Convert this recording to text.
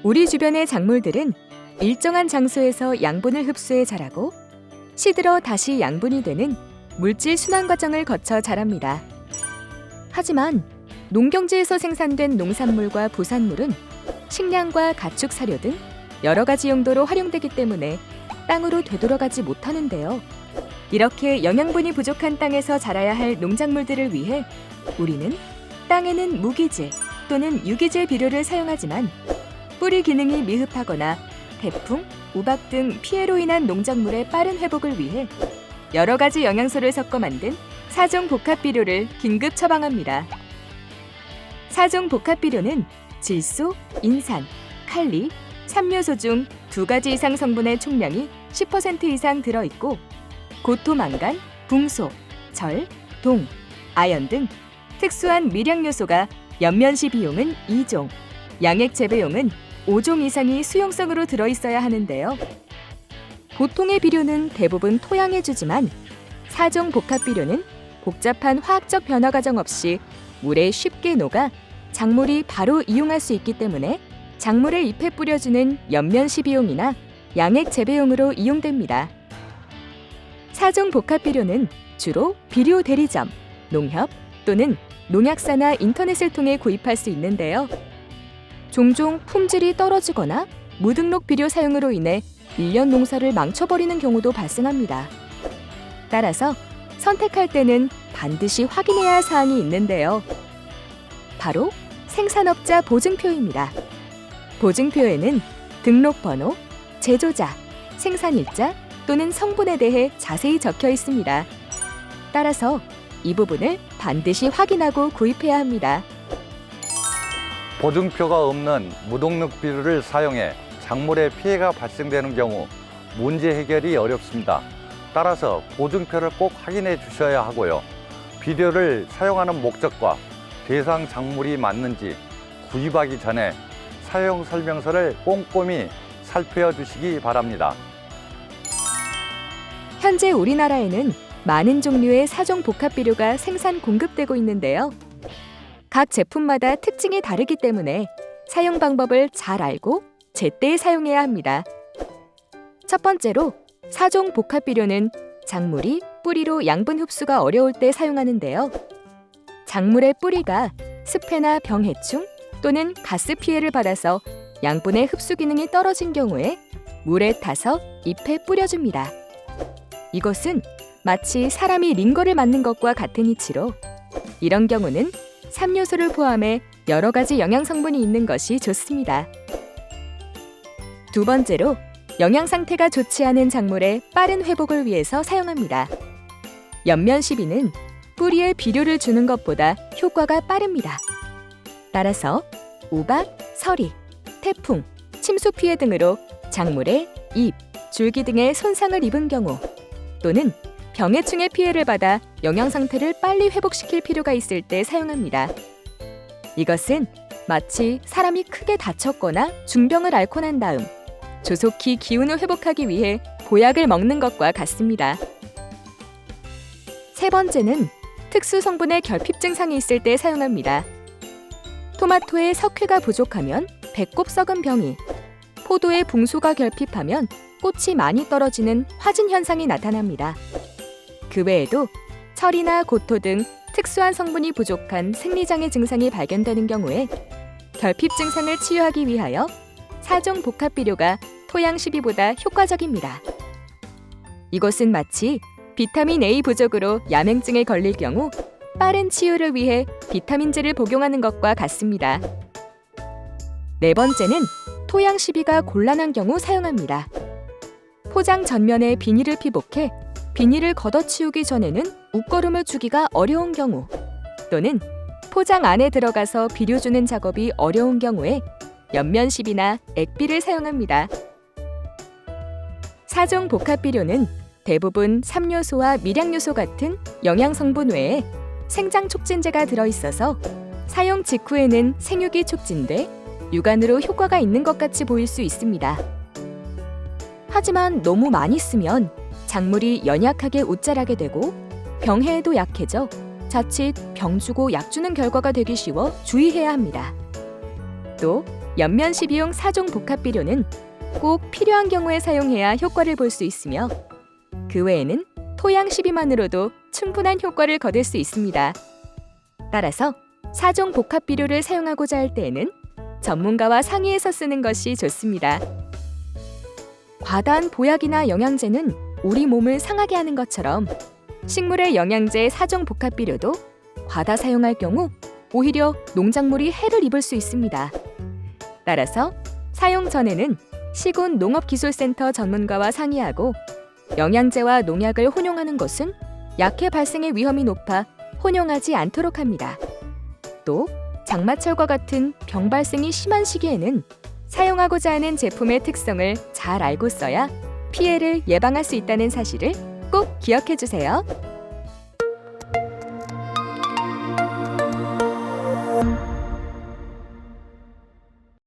우리 주변의 작물들은 일정한 장소에서 양분을 흡수해 자라고 시들어 다시 양분이 되는 물질 순환 과정을 거쳐 자랍니다. 하지만 농경지에서 생산된 농산물과 부산물은 식량과 가축 사료 등 여러 가지 용도로 활용되기 때문에 땅으로 되돌아가지 못하는데요. 이렇게 영양분이 부족한 땅에서 자라야 할 농작물들을 위해 우리는 땅에는 무기질 또는 유기질 비료를 사용하지만 뿌리 기능이 미흡하거나 태풍, 우박 등 피해로 인한 농작물의 빠른 회복을 위해 여러 가지 영양소를 섞어 만든 사종 복합 비료를 긴급 처방합니다. 사종 복합 비료는 질소, 인산, 칼리, 삼요소 중 2가지 이상 성분의 총량이 10% 이상 들어있고 고토망간, 붕소, 절, 동, 아연 등 특수한 미량 요소가 연면시 비용은 2종, 양액 재배용은 5종 이상이 수용성으로 들어있어야 하는데요. 보통의 비료는 대부분 토양에 주지만 사종 복합 비료는 복잡한 화학적 변화 과정 없이 물에 쉽게 녹아 작물이 바로 이용할 수 있기 때문에 작물의 잎에 뿌려주는 연면시 비용이나 양액 재배용으로 이용됩니다. 사종 복합 비료는 주로 비료 대리점, 농협 또는 농약사나 인터넷을 통해 구입할 수 있는데요. 종종 품질이 떨어지거나 무등록 비료 사용으로 인해 1년 농사를 망쳐버리는 경우도 발생합니다. 따라서 선택할 때는 반드시 확인해야 할 사항이 있는데요. 바로 생산업자 보증표입니다. 보증표에는 등록번호, 제조자, 생산일자 또는 성분에 대해 자세히 적혀 있습니다. 따라서 이 부분을 반드시 확인하고 구입해야 합니다. 보증표가 없는 무등록 비료를 사용해 작물에 피해가 발생되는 경우 문제 해결이 어렵습니다. 따라서 보증표를 꼭 확인해 주셔야 하고요. 비료를 사용하는 목적과 대상 작물이 맞는지 구입하기 전에 사용 설명서를 꼼꼼히 살펴주시기 바랍니다. 현재 우리나라에는 많은 종류의 사종 복합 비료가 생산 공급되고 있는데요. 각 제품마다 특징이 다르기 때문에 사용 방법을 잘 알고 제때 사용해야 합니다. 첫 번째로 사종 복합 비료는 작물이 뿌리로 양분 흡수가 어려울 때 사용하는데요. 작물의 뿌리가 습해나 병해충 또는 가스 피해를 받아서 양분의 흡수 기능이 떨어진 경우에 물에 타서 잎에 뿌려줍니다. 이것은 마치 사람이 링거를 맞는 것과 같은 이치로 이런 경우는 삼요소를 포함해 여러 가지 영양 성분이 있는 것이 좋습니다. 두 번째로 영양 상태가 좋지 않은 작물의 빠른 회복을 위해서 사용합니다. 연면시비는 뿌리에 비료를 주는 것보다 효과가 빠릅니다. 따라서 우박, 서리, 태풍, 침수 피해 등으로 작물의 잎, 줄기 등의 손상을 입은 경우 또는 병해충의 피해를 받아 영양 상태를 빨리 회복시킬 필요가 있을 때 사용합니다. 이것은 마치 사람이 크게 다쳤거나 중병을 앓고 난 다음 조속히 기운을 회복하기 위해 보약을 먹는 것과 같습니다. 세 번째는 특수 성분의 결핍 증상이 있을 때 사용합니다. 토마토에 석회가 부족하면 배꼽 썩은 병이, 포도에 붕소가 결핍하면 꽃이 많이 떨어지는 화진 현상이 나타납니다. 그 외에도 철이나 고토 등 특수한 성분이 부족한 생리장애 증상이 발견되는 경우에 결핍 증상을 치유하기 위하여 사종 복합 비료가 토양 시비보다 효과적입니다. 이것은 마치 비타민 A 부족으로 야맹증에 걸릴 경우 빠른 치유를 위해 비타민제를 복용하는 것과 같습니다. 네 번째는 토양 시비가 곤란한 경우 사용합니다. 포장 전면에 비닐을 피복해 비닐을 걷어치우기 전에는 웃거름을 주기가 어려운 경우 또는 포장 안에 들어가서 비료 주는 작업이 어려운 경우에 연면시비나 액비를 사용합니다. 사종 복합 비료는 대부분 삼요소와 미량요소 같은 영양 성분 외에 생장 촉진제가 들어있어서 사용 직후에는 생육이 촉진돼 육안으로 효과가 있는 것 같이 보일 수 있습니다. 하지만 너무 많이 쓰면 작물이 연약하게 웃자라게 되고 병해에도 약해져 자칫 병 주고 약 주는 결과가 되기 쉬워 주의해야 합니다. 또 옆면 12용 4종 복합 비료는 꼭 필요한 경우에 사용해야 효과를 볼 수 있으며 그 외에는 토양 12만으로도 충분한 효과를 거둘 수 있습니다. 따라서 4종 복합 비료를 사용하고자 할 때에는 전문가와 상의해서 쓰는 것이 좋습니다. 과다한 보약이나 영양제는 우리 몸을 상하게 하는 것처럼 식물의 영양제 4종 복합 비료도 과다 사용할 경우 오히려 농작물이 해를 입을 수 있습니다. 따라서 사용 전에는 시군농업기술센터 전문가와 상의하고 영양제와 농약을 혼용하는 것은 약해 발생의 위험이 높아 혼용하지 않도록 합니다. 또 장마철과 같은 병 발생이 심한 시기에는 사용하고자 하는 제품의 특성을 잘 알고 써야 피해를 예방할 수 있다는 사실을 꼭 기억해 주세요.